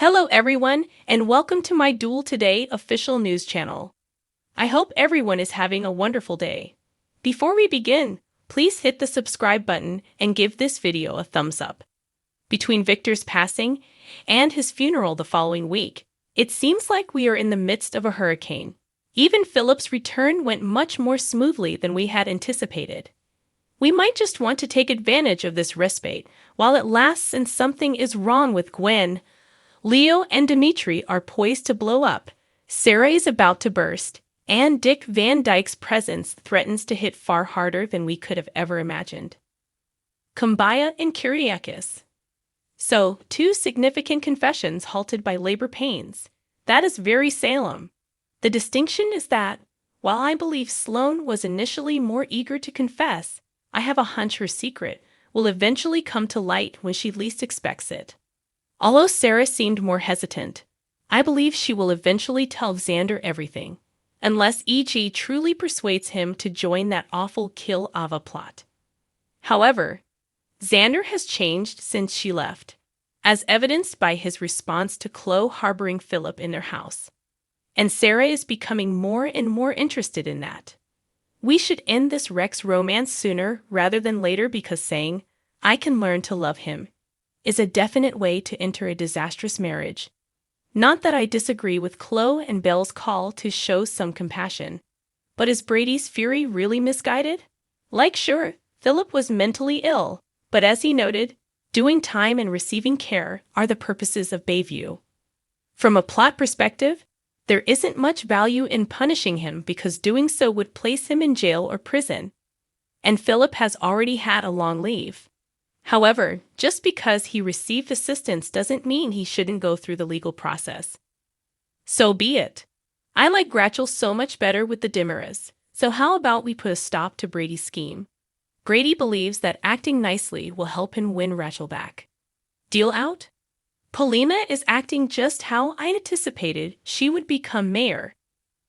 Hello everyone, and welcome to my Duel Today official news channel. I hope everyone is having a wonderful day. Before we begin, please hit the subscribe button and give this video a thumbs up. Between Victor's passing and his funeral the following week, it seems like we are in the midst of a hurricane. Even Philip's return went much more smoothly than we had anticipated. We might just want to take advantage of this respite while it lasts, and something is wrong with Gwen. Leo and Dimitri are poised to blow up, Sarah is about to burst, and Dick Van Dyke's presence threatens to hit far harder than we could have ever imagined. Kumbaya and Kyriakis. So, two significant confessions halted by labor pains. That is very Salem. The distinction is that, while I believe Sloane was initially more eager to confess, I have a hunch her secret will eventually come to light when she least expects it. Although Sarah seemed more hesitant, I believe she will eventually tell Xander everything, unless E.G. truly persuades him to join that awful kill Ava plot. However, Xander has changed since she left, as evidenced by his response to Chloe harboring Philip in their house. And Sarah is becoming more and more interested in that. We should end this Rex romance sooner rather than later, because saying, "I can learn to love him," is a definite way to enter a disastrous marriage. Not that I disagree with Chloe and Belle's call to show some compassion, but is Brady's fury really misguided? Sure, Philip was mentally ill, but as he noted, doing time and receiving care are the purposes of Bayview. From a plot perspective, there isn't much value in punishing him because doing so would place him in jail or prison, and Philip has already had a long leave. However, just because he received assistance doesn't mean he shouldn't go through the legal process. So be it. I like Rachel so much better with the Dimeras, so how about we put a stop to Brady's scheme? Brady believes that acting nicely will help him win Rachel back. Deal out? Paulina is acting just how I anticipated she would become mayor.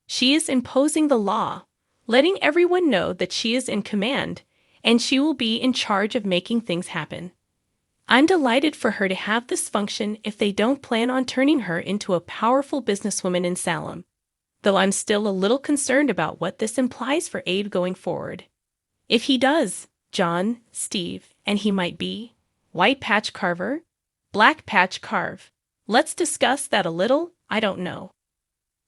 She is imposing the law, letting everyone know that she is in command, and she will be in charge of making things happen. I'm delighted for her to have this function if they don't plan on turning her into a powerful businesswoman in Salem, though I'm still a little concerned about what this implies for Abe going forward. If he does, John, Steve, and he might be White Patch Carver, Black Patch Carve. Let's discuss that a little, I don't know.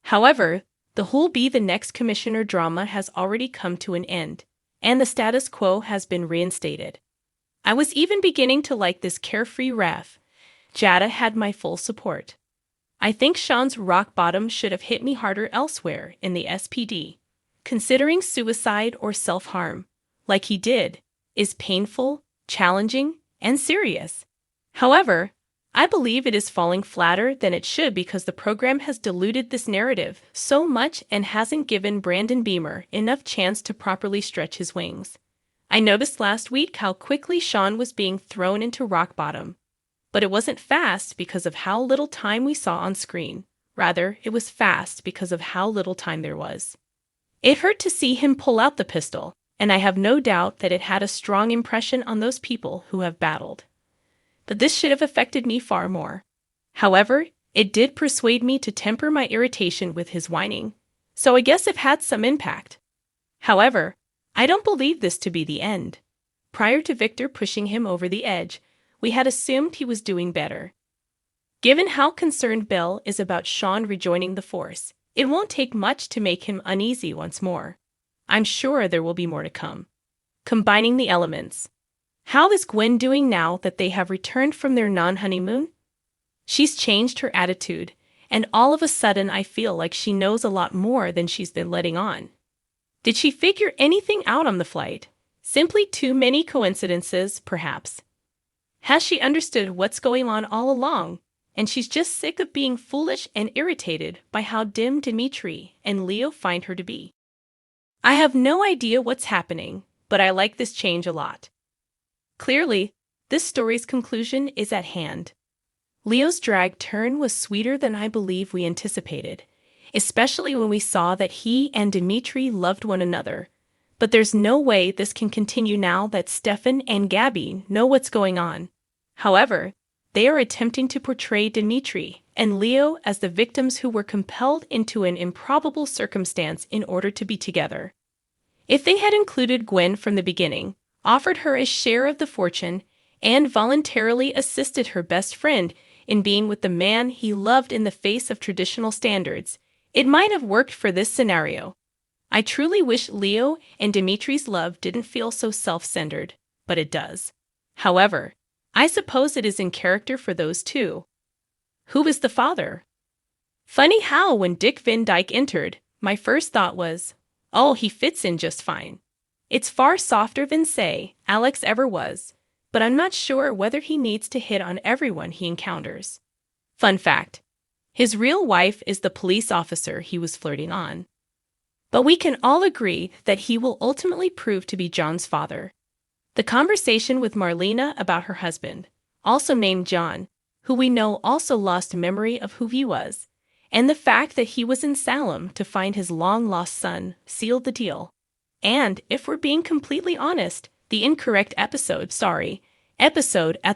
However, the who'll be the next commissioner drama has already come to an end, and the status quo has been reinstated. I was even beginning to like this carefree ref. Jada had my full support. I think Sean's rock bottom should have hit me harder elsewhere in the SPD. Considering suicide or self-harm, like he did, is painful, challenging, and serious. However, I believe it is falling flatter than it should because the program has diluted this narrative so much and hasn't given Brandon Beamer enough chance to properly stretch his wings. I noticed last week how quickly Sean was being thrown into rock bottom. But it wasn't fast because of how little time we saw on screen. Rather, it was fast because of how little time there was. It hurt to see him pull out the pistol, and I have no doubt that it had a strong impression on those people who have battled. But this should have affected me far more. However, it did persuade me to temper my irritation with his whining, so I guess it had some impact. However, I don't believe this to be the end. Prior to Victor pushing him over the edge, we had assumed he was doing better. Given how concerned Belle is about Sean rejoining the force, it won't take much to make him uneasy once more. I'm sure there will be more to come. Combining the elements. How is Gwen doing now that they have returned from their non-honeymoon? She's changed her attitude, and all of a sudden I feel like she knows a lot more than she's been letting on. Did she figure anything out on the flight? Simply too many coincidences, perhaps. Has she understood what's going on all along, and she's just sick of being foolish and irritated by how dim Dimitri and Leo find her to be? I have no idea what's happening, but I like this change a lot. Clearly, this story's conclusion is at hand. Leo's drag turn was sweeter than I believe we anticipated, especially when we saw that he and Dimitri loved one another. But there's no way this can continue now that Stefan and Gabby know what's going on. However, they are attempting to portray Dimitri and Leo as the victims who were compelled into an improbable circumstance in order to be together. If they had included Gwen from the beginning, offered her a share of the fortune, and voluntarily assisted her best friend in being with the man he loved in the face of traditional standards, it might have worked for this scenario. I truly wish Leo and Dimitri's love didn't feel so self-centered, but it does. However, I suppose it is in character for those two. Who is the father? Funny how when Dick Van Dyke entered, my first thought was, oh, he fits in just fine. It's far softer than, say, Alex ever was, but I'm not sure whether he needs to hit on everyone he encounters. Fun fact, his real wife is the police officer he was flirting on. But we can all agree that he will ultimately prove to be John's father. The conversation with Marlena about her husband, also named John, who we know also lost memory of who he was, and the fact that he was in Salem to find his long-lost son sealed the deal. And, if we're being completely honest, the incorrect episode at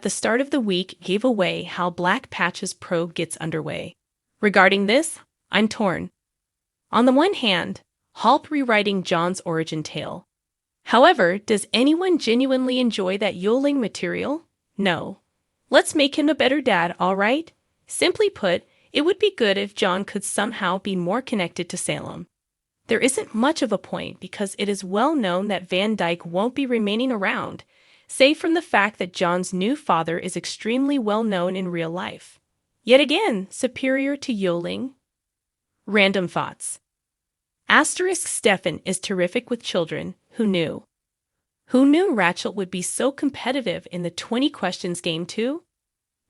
the start of the week gave away how Black Patch's probe gets underway. Regarding this, I'm torn. On the one hand, Halt rewriting John's origin tale. However, does anyone genuinely enjoy that yodeling material? No. Let's make him a better dad, all right? Simply put, it would be good if John could somehow be more connected to Salem. There isn't much of a point because it is well known that Van Dyke won't be remaining around, save from the fact that John's new father is extremely well known in real life. Yet again, superior to yodeling. Random thoughts. Stefan is terrific with children. Who knew? Who knew Rachel would be so competitive in the 20 questions game too?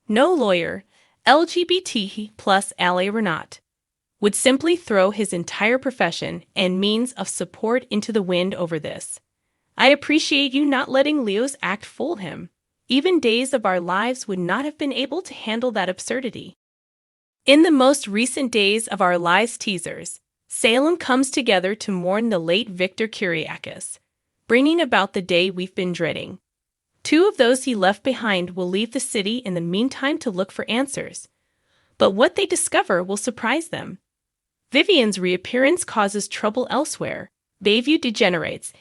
No lawyer, LGBT plus ally Renat, would simply throw his entire profession and means of support into the wind over this. I appreciate you not letting Leo's act fool him. Even Days of Our Lives would not have been able to handle that absurdity. In the most recent Days of Our Lives teasers, Salem comes together to mourn the late Victor Kiriakis, bringing about the day we've been dreading. 2 of those he left behind will leave the city in the meantime to look for answers. But what they discover will surprise them. Vivian's reappearance causes trouble elsewhere, Bayview degenerates,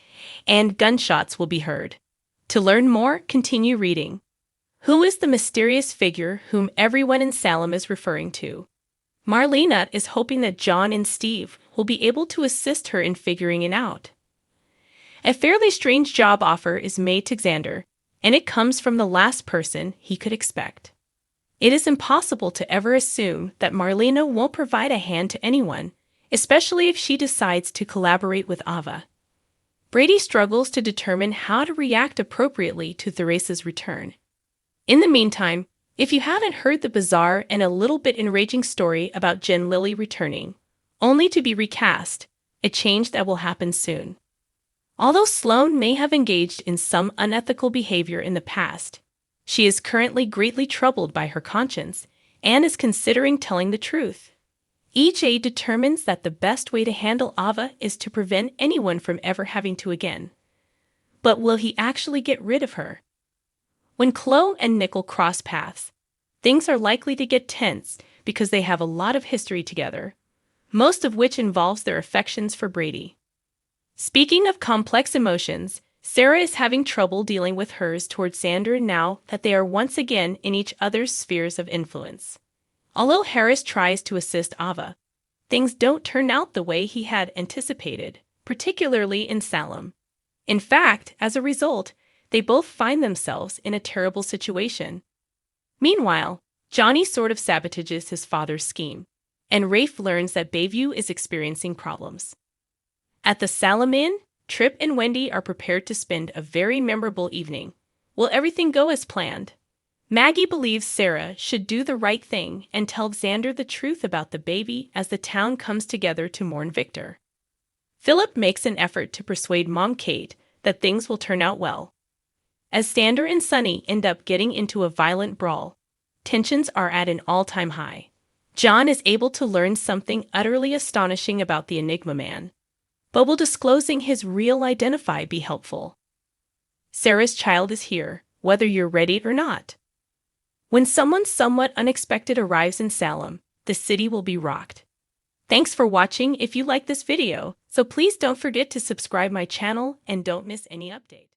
and gunshots will be heard. To learn more, continue reading. Who is the mysterious figure whom everyone in Salem is referring to? Marlena is hoping that John and Steve will be able to assist her in figuring it out. A fairly strange job offer is made to Xander, and it comes from the last person he could expect. It is impossible to ever assume that Marlena won't provide a hand to anyone, especially if she decides to collaborate with Ava. Brady struggles to determine how to react appropriately to Theresa's return. In the meantime, if you haven't heard the bizarre and a little bit enraging story about Jen Lilly returning, only to be recast, a change that will happen soon. Although Sloane may have engaged in some unethical behavior in the past, she is currently greatly troubled by her conscience and is considering telling the truth. EJ determines that the best way to handle Ava is to prevent anyone from ever having to again. But will he actually get rid of her? When Chloe and Nickel cross paths, things are likely to get tense because they have a lot of history together, most of which involves their affections for Brady. Speaking of complex emotions, Sarah is having trouble dealing with hers towards Xander now that they are once again in each other's spheres of influence. Although Harris tries to assist Ava, things don't turn out the way he had anticipated, particularly in Salem. In fact, as a result, they both find themselves in a terrible situation. Meanwhile, Johnny sort of sabotages his father's scheme, and Rafe learns that Bayview is experiencing problems. At the Salem Inn, Tripp and Wendy are prepared to spend a very memorable evening. Will everything go as planned? Maggie believes Sarah should do the right thing and tell Xander the truth about the baby as the town comes together to mourn Victor. Philip makes an effort to persuade Mom Kate that things will turn out well. As Xander and Sunny end up getting into a violent brawl, tensions are at an all-time high. John is able to learn something utterly astonishing about the Enigma Man. But will disclosing his real identity be helpful? Sarah's child is here, whether you're ready or not. When someone somewhat unexpected arrives in Salem, the city will be rocked. Thanks for watching. If you like this video, so please don't forget to subscribe my channel and don't miss any updates.